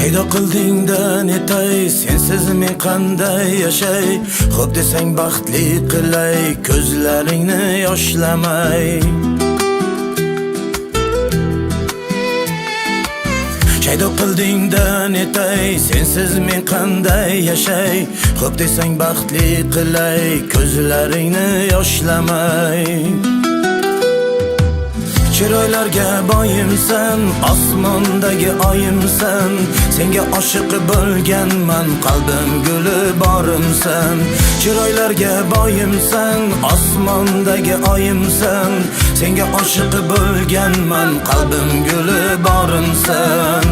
Shaydo qildingda netay, sensiz men qanday yashay? Xo'p desang baxtli qilay, ko'zlaringni yoshlamay. Shaydo qildingda netay, sensiz men qanday yashay? Xo'p desang baxtli qilay, ko'zlaringni yoshlamay. Chiroylarga boyimsan, osmondagi oyimsan, senga oshiq bo'lganman, qalbim guli borimsan. Chiroylarga boyimsan, osmondagi oyimsan, senga oshiq bo'lganman, qalbim guli borimsan.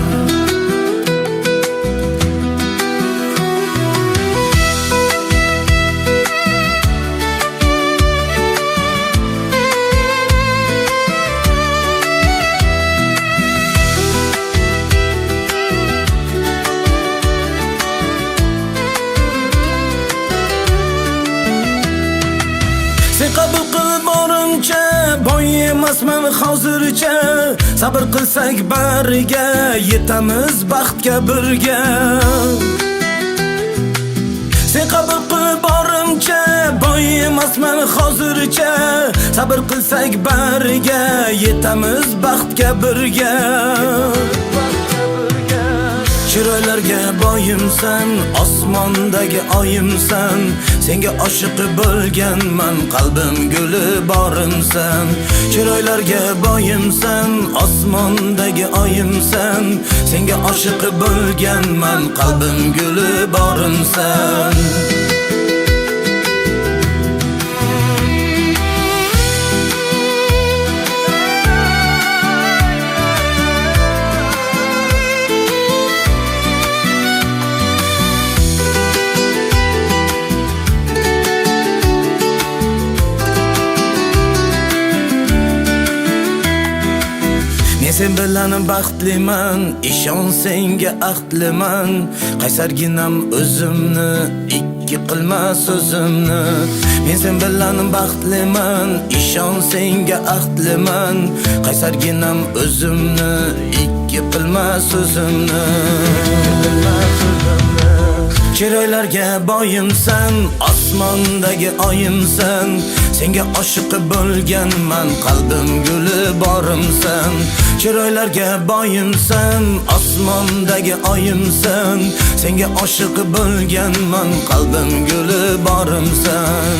Sen qabul qil borimcha, boy emasman hozircha. Sabr qilsak bariga, yetamiz baxtga birga. Sen qabul qil borimcha, boy emasman hozircha. Sabr qilsak bariga, yetamiz baxtga birga. Chiroylarga boyimsan, osmondagi oyimsan, senga oshiq bo'lganman, qalbim guli borimsan. Chiroylarga boyimsan, osmondagi oyimsan, senga oshiq bo'lganman, qalbim guli borimsan. Sen bilan baxtliman, ishon senga ahdliman. Qaysarginam o'zimni, ikki qilma so'zimni. Men sen bilan baxtliman, ishon senga ahdliman. Qaysarginam o'zimni, ikki qilma so'zimni. Chiroylarga boyimsan, osmondagi oyimsan, senga oshiq bo'lganman, qalbim guli borimsan. Chiroylarga boyimsan, osmondagi oyimsan, senga oshiq bo'lganman, qalbim guli borimsan.